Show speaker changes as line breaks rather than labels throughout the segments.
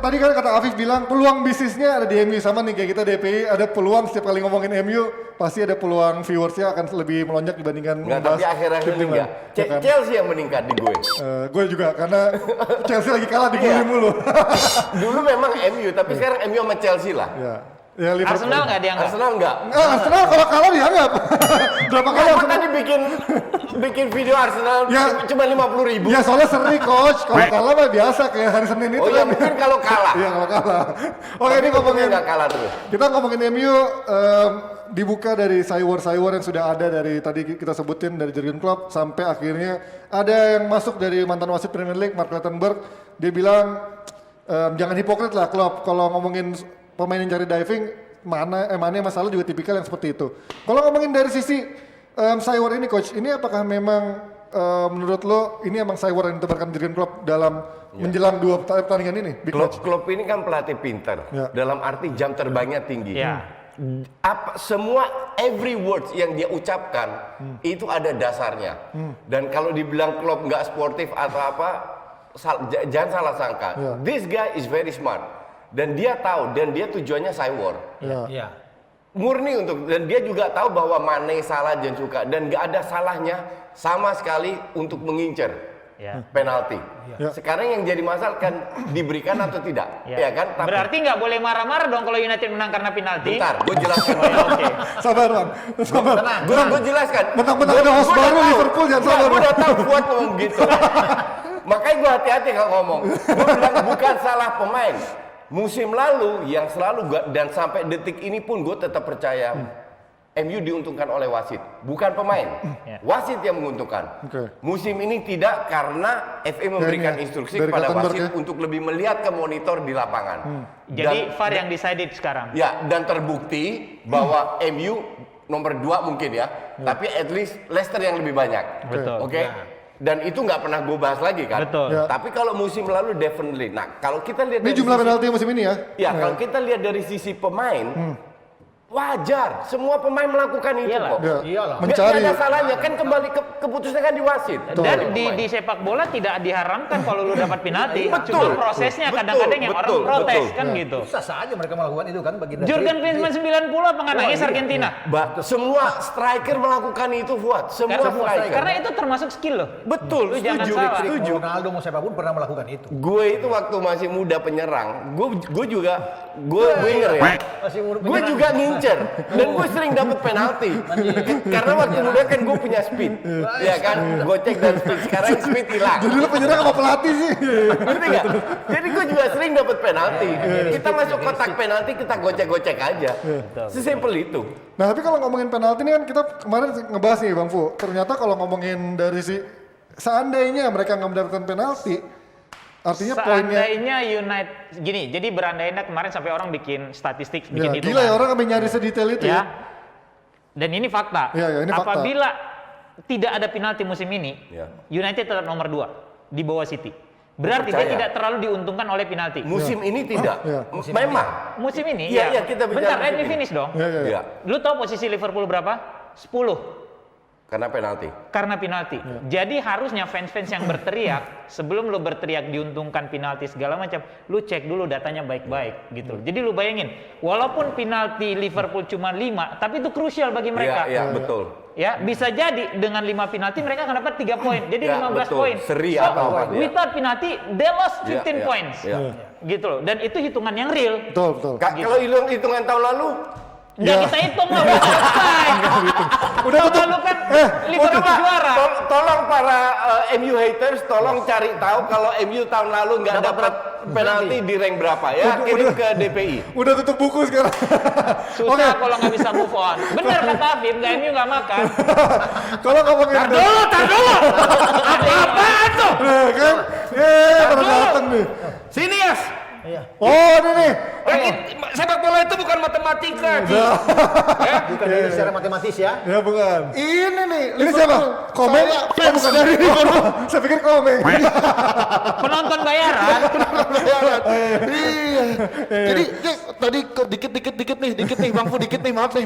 tadi kan kata Afif bilang peluang bisnisnya ada di MU sama nih kayak kita DPI ada peluang setiap kali ngomongin MU pasti ada peluang viewersnya akan lebih melonjak dibandingkan
Enggak, tapi akhir-akhir ini enggak.
kan?
Chelsea yang meningkat di gue.
Gue juga karena Chelsea lagi kalah dibully mulu.
Dulu memang MU, tapi sekarang MU sama Chelsea lah.
Ya, Liverpool.
Arsenal nggak dianggap?
Arsenal enggak.
Arsenal kalau kalah dianggap. Berapa kali
Aku
Arsenal?
tadi bikin video Arsenal cuma 50.000.
Ya soalnya seri coach, kalau kalah mah biasa kayak hari Senin itu.
Oh iya, mungkin kalau kalah.
Iya kalau kalah. Oke, ini ngomongin
nggak kalah terus.
Kita ngomongin MU dibuka dari Cywar yang sudah ada dari tadi kita sebutin dari Jurgen Klopp sampai akhirnya ada yang masuk dari mantan wasit Premier League Mark Clattenburg. Dia bilang jangan hipokrit lah Klopp kalau ngomongin pemain yang cari diving mana masalah juga tipikal yang seperti itu. Kalau ngomongin dari sisi Cywar ini coach, ini apakah memang menurut lo ini emang Cywar yang ditebarkan Jurgen Klopp dalam menjelang 2 pertandingan ini?
Klopp ini kan pelatih pintar, dalam arti jam terbangnya tinggi. Semua every words yang dia ucapkan itu ada dasarnya. Dan kalau dibilang Klopp nggak sportif atau apa, jangan salah sangka. This guy is very smart. Dan dia tahu, dan dia tujuannya Cywar. Murni dan dia juga tahu bahwa Mane salah dan suka. Dan nggak ada salahnya sama sekali untuk mengincar penalti. Sekarang yang jadi masalah kan diberikan atau tidak. Ya kan?
Tapi, berarti nggak boleh marah-marah dong kalau United menang karena penalti.
Bentar, gue jelaskan.
Sabar Bang, sabar.
Gue jelaskan.
Mentang-mentang ada host baru Liverpool jangan sabar.
Gue udah tahu Fuad ngomong gitu. Makanya gue hati-hati kalau ngomong. Gue bilang bukan salah pemain. Musim lalu yang selalu dan sampai detik ini pun gue tetap percaya MU diuntungkan oleh wasit, bukan pemain. Wasit yang menguntungkan. Musim ini tidak karena FA memberikan instruksi kepada wasit untuk lebih melihat ke monitor di lapangan.
Jadi VAR yang decided sekarang.
Ya, dan terbukti bahwa MU nomor 2 mungkin tapi at least Leicester yang lebih banyak.
Betul.
Oke. Dan itu nggak pernah gue bahas lagi kan.
Betul.
Tapi kalau musim lalu definitely. Nah, kalau kita lihat
ini jumlah penalti musim ini ya.
Ya, kalau kita lihat dari sisi pemain, wajar. Semua pemain melakukan itu kok.
Iyalah.
Mencari. Nggak ada salahnya kan kembali keputusannya kan di wasit.
Dan di sepak bola tidak diharamkan kalau lu dapat penalti.
Betul.
Cuma prosesnya kadang-kadang yang orang protes kan gitu.
Sah aja mereka melakukan itu kan bagian dari
Jurgen Klinsmann 90 apa nggak nangis Argentina?
Semua striker melakukan itu, Fuad. Semua striker.
Karena itu termasuk skill loh.
Betul,
Lu jangan salah.
setuju.
Ronaldo mau siapapun pernah melakukan itu.
Gue itu waktu masih muda penyerang, gue juga winger ya. Gue juga ngincer dan gue sering dapat penalti. Karena waktu muda kan gue punya speed, ya kan, gocek dan speed. Sekarang speed hilang.
Jadi lu penyerang sama pelatih sih.
Ngerti nggak? Jadi gue juga sering dapat penalti. Kita masuk kotak penalti kita gocek-gocek aja. Sesimpel itu.
Nah tapi kalau ngomongin penalti ini kan kita kemarin ngebahas nih Bang Fu. Ternyata kalau ngomongin dari seandainya mereka nggak mendapatkan penalti, artinya poinnya.
Seandainya United gini, jadi berandai-andai kemarin sampai orang bikin statistik, bikin
gila ya orang sampai nyari sedetail itu ya.
Dan ini fakta.
Ini fakta.
Apabila tidak ada penalti musim ini, United tetap nomor 2 di bawah City. Berarti dia tidak terlalu diuntungkan oleh penalti.
Musim ini tidak. Memang.
Musim ini
Iya, kita bicara
bentar, let me finish dong. Lu tahu posisi Liverpool berapa? 10.
Karena penalti.
Karena penalti. Jadi harusnya fans-fans yang berteriak, sebelum lu berteriak diuntungkan penalti segala macam, lu cek dulu datanya baik-baik gitu. Jadi lu bayangin, walaupun penalti Liverpool cuma 5, tapi itu krusial bagi mereka.
Iya, betul.
Ya, bisa jadi dengan 5 penalti mereka akan dapat 3 poin. Jadi 15
betul.
poin.
Seri
so,
atau apa,
without penalti, they lost 15 points. Gitu loh. Dan itu hitungan yang real.
Betul.
Kalau hitungan tahun lalu,
nggak kita hitung lah, udah selesai.
Udah
tutup. Lalu kan Liverpool juara.
Tolong para MU haters, tolong cari tahu kalau MU tahun lalu nggak dapat penalti di rank berapa ya, kirim ke DPI.
Udah tutup buku sekarang.
Susah kalau nggak bisa move on. Bener kata Afif, MU nggak makan.
Kalau ngomongin
Tar dulu. Apa-apaan tuh?
kan? Pada datang nih.
Sini Yas.
Oh ini nih.
Sepak bola itu bukan matematika.
Bukan dari secara matematis ya.
Ya bukan.
Ini nih.
Ini siapa? Komeng? Bukan dari saya pikir Komeng.
Penonton bayaran.
Iya. Jadi tadi dikit nih Bang Fu, dikit nih, maaf nih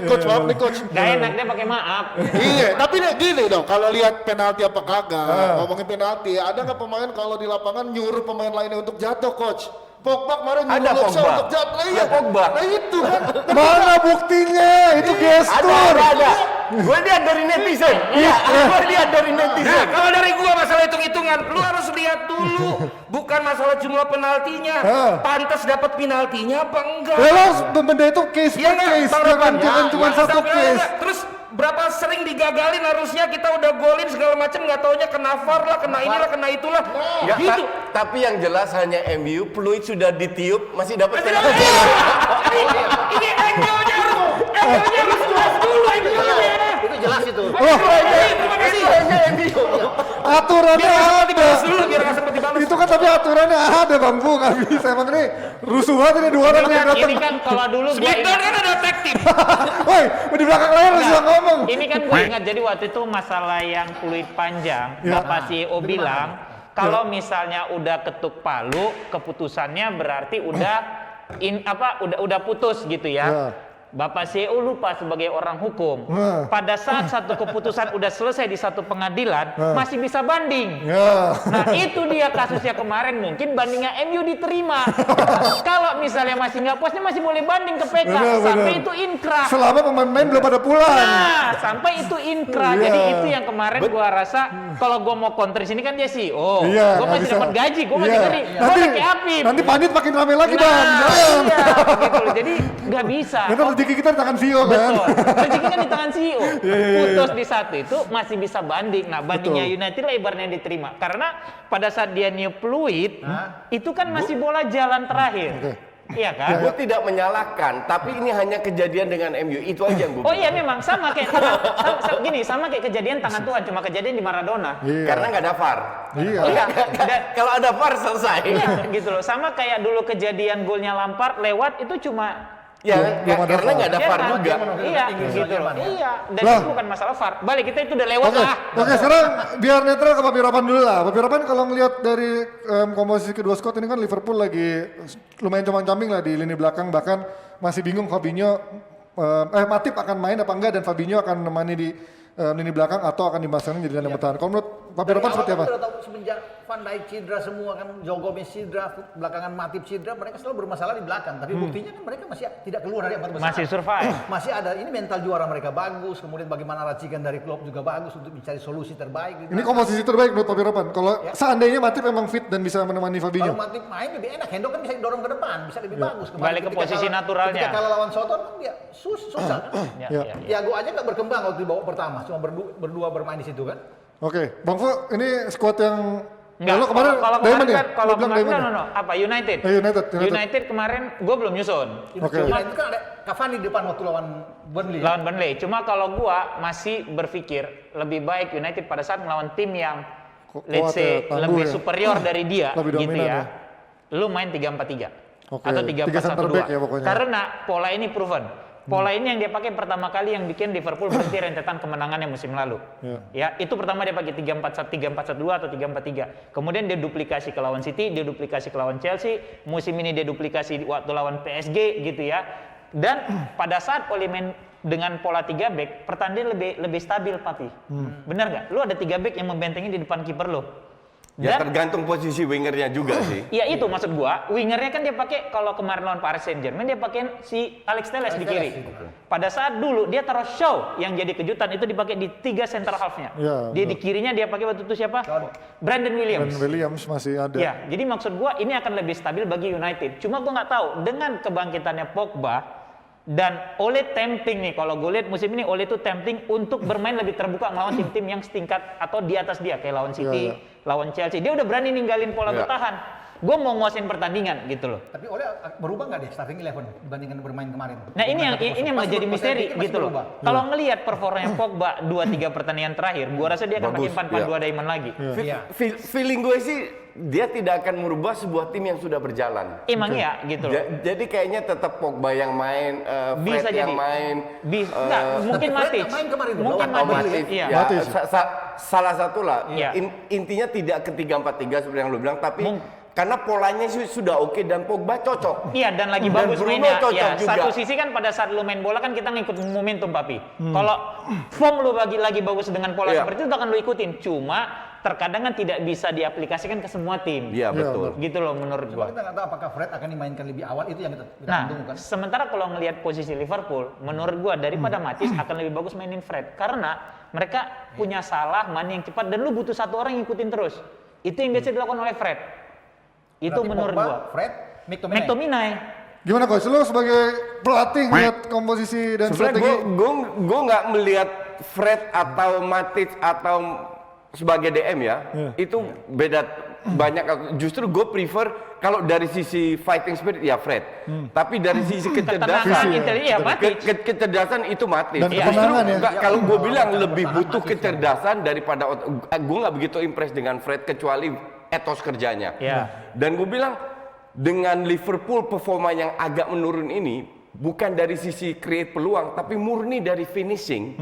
coach.
Gak enak dia pakai maaf.
Iya, tapi nih gini dong, kalau lihat penalti apa kagak, ngomongin penalti, ada nggak pemain kalau di lapangan nyuruh pemain lainnya untuk jatuh, coach? Pogba kemarin
Ada
nyuruh Luxor
Pogba.
untuk jawab. Nah,
Ya, Pogba.
Nah itu kan.
Mana buktinya? Itu gestur.
Ada. Gue lihat dari netizen. Iya, gue lihat dari
Nah,
netizen.
kalau dari gua masalah hitung-hitungan, lu harus lihat dulu. Bukan masalah jumlah penaltinya.
Hah.
Pantas dapat penaltinya apa enggak?
Kalau benda itu case
Iya
by
nggak,
case,
Bang
jangan
Repan?
jangan
Ya,
cuma
ya,
satu
tapi
case.
enggak. Terus berapa sering digagalin, harusnya kita udah golin segala macam, nggak taunya kena VAR lah, kena inilah, kena itulah.
Nggak,
Gitu.
tapi yang jelas hanya MU, peluit sudah ditiup, masih dapat
Masih
penalti.
Ini angle-nya harus jelas dulu angle-nya.
Itu jelas itu.
Terima kasih.
Aturannya
Biar
ada.
dibalas dulu, biar nggak sempat dibalas.
Itu kan tapi aturannya ada Bang Bu, nggak bisa. Emang ini rusuhan ini dua orang yang datang.
Ini kan kalau dulu gua
Smackdown
ingat,
kan ada tag team.
Woi, di belakang layar harus bisa ngomong.
ini kan gue ingat jadi waktu itu masalah yang peluit panjang,
Ya.
Bapak CEO bilang kalau misalnya udah ketuk palu, keputusannya berarti udah udah putus gitu ya.
Ya.
Bapak CEO lupa sebagai orang hukum.
Nah.
Pada saat satu keputusan udah selesai di satu pengadilan, masih bisa banding.
Ya.
Nah itu dia kasusnya kemarin, mungkin bandingnya MU diterima. Kalau misalnya masih nggak puasnya masih boleh banding ke PK
Benar,
sampai
benar.
itu inkrah.
Selama pemain-pemain belum pada pulang.
Nah sampai itu inkrah.
Iya.
Jadi itu yang kemarin gua rasa kalau gua mau counter sini kan dia CEO.
Iya,
Gua
nggak
masih
bisa.
dapat gaji, gua masih
Iya.
ngeri. Gua pakai Apip.
Nanti panit makin rame lagi
Nah,
Bang. Jangan.
iya, gitu loh. Jadi nggak bisa.
Nanti rezeki kita di tangan CEO kan.
Betul. Rezeki kan di tangan CEO.
iya.
Putus di satu itu masih bisa banding. Nah, bandingnya
Betul.
United lah ibaratnya diterima. Karena pada saat dia niup fluid, itu kan masih bola jalan terakhir. Iya kan?
Gue tidak menyalahkan, tapi ini hanya kejadian dengan MU. Itu aja yang gue.
Oh iya memang sama kayak sama kayak kejadian tangan Tuhan, cuma kejadian di Maradona.
Iya.
Karena nggak ada VAR.
Iya.
Iya, dan-
Kalau ada VAR selesai.
iya gitu loh. Sama kayak dulu kejadian golnya Lampard lewat itu cuma
Ya,
Belum ada
karena nggak ada
ya
VAR
kan?
juga.
Iya, gitu loh. Iya, dan
Lah.
itu bukan masalah VAR. Balik kita itu udah lewat
Oke,
lah.
oke sekarang biar netral ke Papi Rapan dulu lah. Papi Rapan kalau ngelihat dari komposisi kedua squad ini kan Liverpool lagi lumayan comang-camping lah di lini belakang, bahkan masih bingung Fabinho, Matip akan main apa enggak dan Fabinho akan menemani di lini belakang atau akan dimasangin jadi gelandang bertahan. Kalau menurut Papi Rapan seperti apa?
Udah tahu semenjak Van Dijk cedera semua kan, Joe Gomez cedera, belakangan Matip cedera, mereka selalu bermasalah di belakang. Tapi buktinya kan mereka masih tidak keluar dari empat besar.
Masih survive.
Masih ada, ini mental juara mereka bagus, kemudian bagaimana racikan dari klub juga bagus untuk mencari solusi terbaik.
Ini komposisi terbaik menurut Papi Rapan. Kalau seandainya Matip memang fit dan bisa menemani
Kalau
Fabinho.
Matip main lebih enak, Hendo kan bisa didorong ke depan, bisa lebih bagus. Kemarin
Balik ke
ketika
posisi naturalnya.
Ketika kalah lawan Soton kan dia susah kan.
Ya,
Ya.
ya, ya.
Tiago aja nggak berkembang waktu di babak pertama, cuma berdua bermain di situ kan.
Oke, Bang Fu, ini squad yang
Enggak,
Lalu kemarin
kalau
Diamond
kemarin
ya?
kan, kalau
Lu bilang
kemarin,
Diamond ya?
apa United?
United.
United kemarin gue belum nyusun.
Oke.
Nah, itu kan ada Cavani di depan waktu lawan Burnley.
Lawan Burnley. Cuma kalau gua masih berpikir lebih baik United pada saat melawan tim yang let's say
tangguh
lebih
ya?
superior dari dia
Lebih
gitu
dominan
ya.
ya?
Lu main 3-4-3
Oke,
atau
3 center back ya
3-4-1-2.
pokoknya.
Karena pola ini proven. Pola ini yang dia pakai pertama kali yang bikin Liverpool berhenti rentetan kemenangannya musim lalu. Ya, itu pertama dia pakai 3-4-1-2 atau 3-4-3. Kemudian dia duplikasi ke lawan City, dia duplikasi ke lawan Chelsea, musim ini dia duplikasi waktu lawan PSG gitu ya. Dan pada saat Oli main dengan pola 3 back, pertandingan lebih stabil, Papi. Benar nggak? Lu ada 3 back yang membentengi di depan kiper lo.
Ya
Dan
tergantung posisi wingernya juga sih.
iya itu maksud gua, wingernya kan dia pakai kalau kemarin lawan Paris Saint-Germain dia pakai si Alex Telles di kiri. Pada saat dulu dia taruh Shaw yang jadi kejutan itu dipakai di 3 center half-nya.
Ya,
Dia di kirinya dia pakai waktu itu siapa? Brandon Williams.
Dan Williams masih ada.
Ya, jadi maksud gua ini akan lebih stabil bagi United. Cuma gua nggak tahu dengan kebangkitannya Pogba dan Ole tempting nih, kalau gue lihat musim ini Ole itu tempting untuk bermain lebih terbuka melawan tim-tim yang setingkat atau di atas dia kayak lawan City, lawan Chelsea. Dia udah berani ninggalin pola bertahan. Gue mau nguasain pertandingan gitu loh.
Tapi oleh berubah nggak deh starting 11 dibandingkan bermain kemarin?
Nah ini yang menjadi misteri gitu loh. Kalau ngelihat performanya Pogba 2-3 pertandingan terakhir, gua rasa dia akan pakai 4-4-2 diamond lagi.
Feeling gue sih dia tidak akan merubah sebuah tim yang sudah berjalan.
Emang iya gitu loh.
Jadi kayaknya tetap Pogba yang main,
Bisa
Fred yang
jadi.
main.
Enggak, mungkin Matic.
main kemarin tuh,
Mungkin
lawan
Matic.
Matip.
Iya.
Ya,
Matip.
salah satu lah.
Iya.
Intinya tidak ke 3-4-3 seperti yang lu bilang, tapi karena polanya sudah oke dan Pogba cocok.
Iya dan lagi
Dan
bagus
Bruno
mainnya.
cocok
Ya,
juga.
satu sisi kan pada saat lu main bola kan kita ngikut momentum, Papi. Kalau form lu lagi bagus dengan pola
Iya.
seperti itu akan lu ikutin. Cuma terkadang kan tidak bisa diaplikasikan ke semua tim.
Iya, betul.
Gitu loh menurut
Cuma
gua.
kita nggak tahu apakah Fred akan dimainkan lebih awal, itu yang kita
Nah,
tunggu kan.
sementara kalau ngelihat posisi Liverpool, menurut gua daripada Matic akan lebih bagus mainin Fred karena mereka punya Salah, Mane yang cepat dan lu butuh satu orang yang ngikutin terus. Itu yang biasa dilakukan oleh Fred. Itu
Berarti
menurut
Pogba,
gua.
Fred, McTominay.
McTominay.
Gimana coach? Lu sebagai pelatih lihat komposisi dan
Sebenarnya
strategi.
gue nggak melihat Fred atau Matic atau sebagai DM ya, itu beda banyak. Justru gue prefer kalau dari sisi fighting spirit ya Fred, tapi dari sisi kecerdasan,
Ketenangan, ya Matic.
kecerdasan itu Matic.
Dan
Justru
ketenangan ya.
kalau gue bilang lebih butuh kecerdasan daripada gue nggak begitu impress dengan Fred kecuali etos kerjanya.
Ya.
Dan gue bilang dengan Liverpool performa yang agak menurun ini bukan dari sisi create peluang tapi murni dari finishing.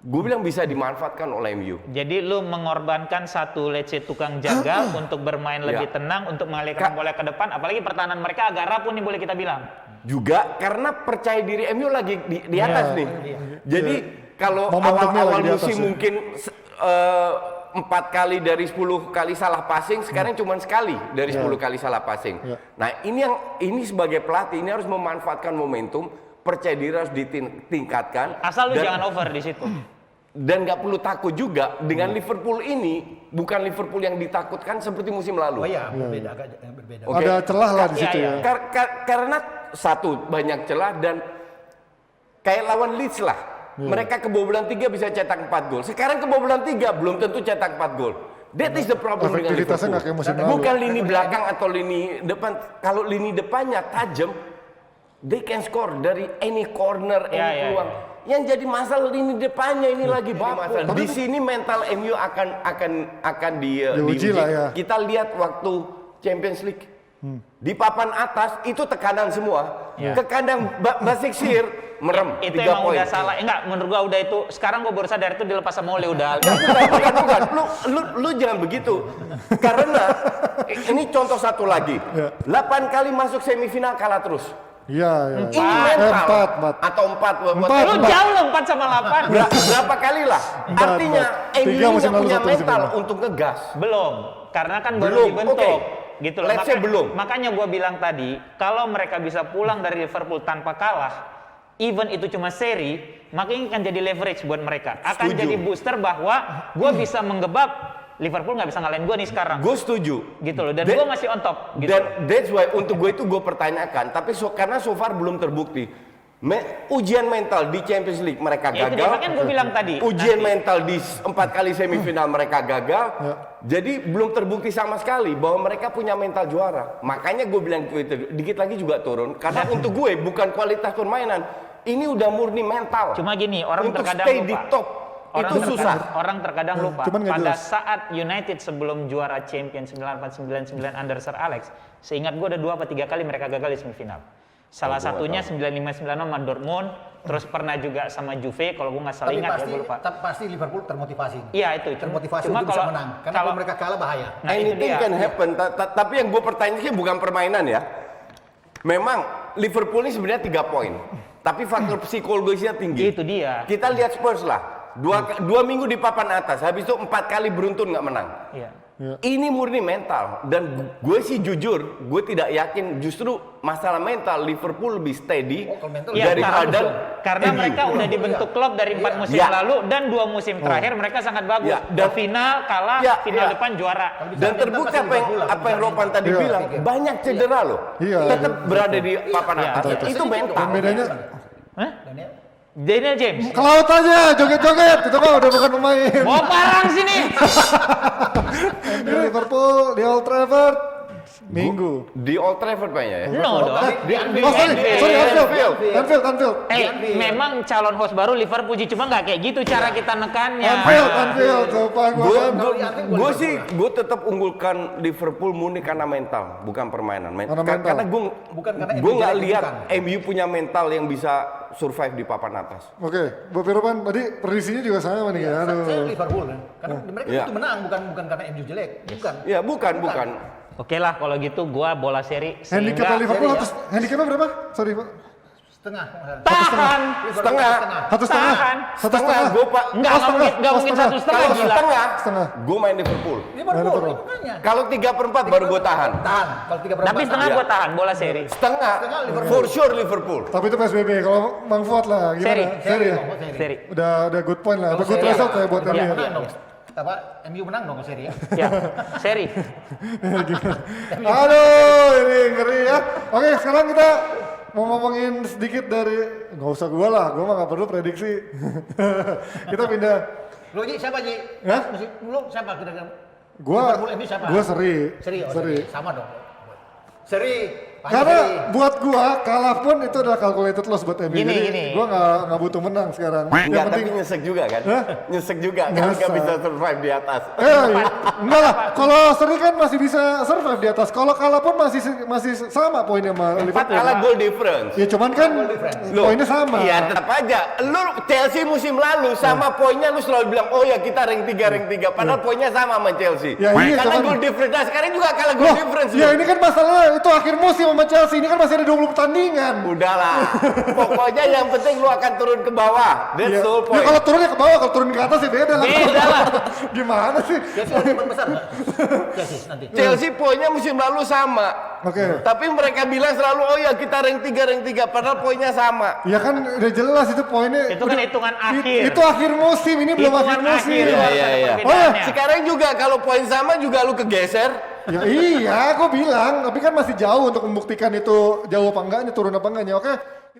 Gue bilang bisa dimanfaatkan oleh MU.
Jadi lu mengorbankan satu let's say tukang jaga untuk bermain lebih tenang, untuk mengalihkan bola ke depan, apalagi pertahanan mereka agak rapuh nih boleh kita bilang.
Juga karena percaya diri MU lagi di atas nih. Jadi kalau
Momentumnya
awal-awal
lagi di atas
musim
ya.
mungkin 4 kali dari 10 kali salah passing, sekarang cuma sekali dari 10 kali salah passing. Nah ini sebagai pelatih ini harus memanfaatkan momentum, percaya diri harus ditingkatkan.
Asal lu
Dan-
jangan over di situ.
Dan nggak perlu takut juga dengan Liverpool ini, bukan Liverpool yang ditakutkan seperti musim lalu.
Oh iya, berbeda, agak berbeda.
Oke.
Ada celah lah di situ
Iya,
ya.
Karena satu banyak celah dan kayak lawan Leeds lah. Mereka kebobolan 3 bisa cetak 4 gol. Sekarang kebobolan 3 belum tentu cetak 4 gol. That is the problem dengan
Efektivitasnya nggak kayak
Liverpool.
musim lalu.
Bukan lini belakang atau lini depan. Kalau lini depannya tajam, they can score dari any corner, any
Ya, ya,
peluang. Yang jadi masalah lini depannya ini lagi bapak. Di sini mental MU akan
Diuji lah ya.
Kita lihat waktu Champions League. Di papan atas itu tekanan semua. Ke kandang Basic Sir merem
Itu
3
emang
poin.
udah salah. Enggak, menurut gua udah itu. Sekarang gua baru sadar itu dilepas sama Ole udah.
Bukan. Lu jangan begitu. Karena ini contoh satu lagi. 8 kali masuk semifinal kalah terus.
Iya, iya.
Ini mental.
4.
Atau 4.
Lu jauh loh 4 sama 8.
Berapa kali lah? Artinya MU
Tiga
ini
musim
nggak
lalu,
punya
satu musim
mental
lalu.
untuk ngegas.
Belum, karena kan baru
Belum,
dibentuk.
oke.
Gitu loh.
Let's say belum.
Makanya gua bilang tadi, kalau mereka bisa pulang dari Liverpool tanpa kalah, even itu cuma seri, maka ini akan jadi leverage buat mereka. Akan
Setuju.
jadi booster bahwa gua bisa menggebak Liverpool nggak bisa ngalahin gua nih sekarang.
Gue setuju.
Gitu loh, dan
Dan-
gua masih on top. Gitu.
Dan that's why untuk gue itu gue pertanyakan, tapi karena so far belum terbukti. Ujian mental di Champions League mereka
Ya, itu dia,
gagal.
makanya gua bilang tadi.
Ujian
nanti.
mental di 4 kali semifinal mereka gagal. Jadi belum terbukti sama sekali bahwa mereka punya mental juara. Makanya gue bilang itu dikit lagi juga turun. Karena untuk gue bukan kualitas permainan. Ini udah murni mental.
Cuma gini, orang
untuk
terkadang
stay
lupa.
di top itu susah.
Orang terkadang lupa.
cuman nggak
Pada
jelas.
saat United sebelum juara Champions 98-99 under Sir Alex, seingat gue ada 2 atau 3 kali mereka gagal di semifinal. Salah satunya 95-96 sama Dortmund, terus pernah juga sama Juve, kalau gue nggak salah
Tapi
ingat
pasti,
ya gue lupa.
pasti Liverpool termotivasi.
Iya itu.
Termotivasi
Cuma
untuk bisa menang. Karena kalau mereka kalah bahaya.
Nah, itu
Anything
dia.
can happen. Tapi yang gue pertanyakan bukan permainan ya. Memang Liverpool ini sebenarnya 3 poin. Tapi faktor psikologisnya tinggi.
Itu dia.
Kita lihat Spurs lah. 2 minggu di papan atas. Habis itu 4 kali beruntun nggak menang.
Iya.
Ini murni mental. Dan gue sih jujur, gue tidak yakin justru masalah mental Liverpool lebih steady
kalau mental
Iya,
daripada
karena
MU.
mereka udah dibentuk klub dari 4 musim
Iya.
lalu dan 2 musim terakhir mereka sangat bagus.
Iya, dan-
final kalah,
Iya,
final
iya.
depan juara.
Dan terbukti apa yang Ropan tadi
Iya.
bilang, banyak cedera loh.
Iya.
Tetap berada di papan
Iya.
atas. Itu mental.
Dan bedanya
Hah?
Daniel,
Daniel James.
ke laut aja, joget-joget. Itu kan udah bukan pemain.
Mau parang sini.
Di Liverpool, di Old Trafford, Minggu.
Di Old Trafford banyak ya.
No dong.
Oh sorry, Anfield.
Memang calon host baru Liverpool cuma nggak kayak gitu cara kita nekannya.
Anfield, lupa gua kan.
Gue sih gue tetap unggulkan Liverpool murni karena mental, bukan permainan.
Karena mental.
Karena
Bukan karena
gue
MU
nggak
jelek,
lihat
bukan.
MU punya mental yang bisa survive di papan atas.
Oke, Bu Firman, tadi prediksinya juga sama nih ya.
saya
Aduh.
Liverpool kan. Karena mereka
Iya.
itu menang bukan karena MU jelek. Bukan.
Ya bukan.
Oke lah kalau gitu gua bola seri
Handicapnya
sehingga
Liverpool
Seri ya.
atas, handicapnya berapa? Sorry Pak.
Setengah.
Tahan.
Setengah.
Satu setengah.
Tahan.
Satu setengah.
Gue pak.
Enggak mungkin satu setengah
Kalau
gila.
setengah, gue main Liverpool.
Liverpool, makanya.
Kalau 3/4 baru gue tahan.
Tahan. Kalau 3/4.
Tapi setengah
Iya.
gua tahan bola seri.
Setengah,
Liverpool.
for sure Liverpool.
Tapi itu PSBB. Kalau Bang Fuad lah gimana?
Seri.
Seri ya?
Seri.
Udah good point lah. Udah good
seri,
result ya buat
Iya.
MU ya.
Menang dong. Apa? MU menang dong seri ya.
Ya, seri.
Aduh, ini ngeri ya. Oke, sekarang kita mau ngomongin sedikit dari, nggak usah gua lah, gua mah nggak perlu prediksi. Kita pindah.
Lu Ji, siapa Ji?
Hah?
Lu siapa kira-kira?
Gua,
Liverpool, MU siapa?
gua seri.
Seri, oh,
Seri.
sama dong. Seri. pasti
Karena
seri.
buat gua kalah pun itu adalah calculated loss buat MU.
Gini,
Jadi
gini.
gua nggak butuh menang sekarang.
Enggak,
Yang
tapi
penting.
nyesek juga kan?
Hah?
Nyesek juga kan nggak
Nyesek.
bisa survive di atas.
Enggak lah. Kalau seri kan masih bisa survive di atas. Kalau kalah pun masih sama poinnya sama
4
Liverpool.
kalah goal difference.
Ya cuman kan poinnya sama.
Iya tetap aja. Lu Chelsea musim lalu sama poinnya lu selalu bilang oh ya kita rank 3 padahal poinnya sama sama Chelsea.
Ya, iya,
Karena
cuman-
goal difference. Nah, sekarang juga kalah goal
Loh,
difference.
ya
lu.
ini kan masalahnya itu akhir musim sama Chelsea. Ini kan masih ada 20 pertandingan.
Udahlah. Pokoknya yang penting lu akan turun ke bawah. That's
Ya,
the whole
ya
point.
kalau turunnya ke bawah, kalau turun ke atas ya beda lah.
Beda lah.
Gimana sih?
Chelsea ada beban besar nggak? Chelsea nanti.
Chelsea poinnya musim lalu sama.
Oke.
Tapi mereka bilang selalu oh ya kita rank 3 padahal poinnya sama.
Ya kan udah jelas itu poinnya.
Itu kan hitungan akhir.
Itu akhir musim, ini belum akhir
Hitungan
musim.
akhir.
Iya,
harus
iya,
ada
iya.
perbedaannya.
Sekarang juga kalau poin sama juga lu kegeser.
Ya iya, aku bilang, tapi kan masih jauh untuk membuktikan itu jauh apa enggaknya, turun apa enggaknya. Oke,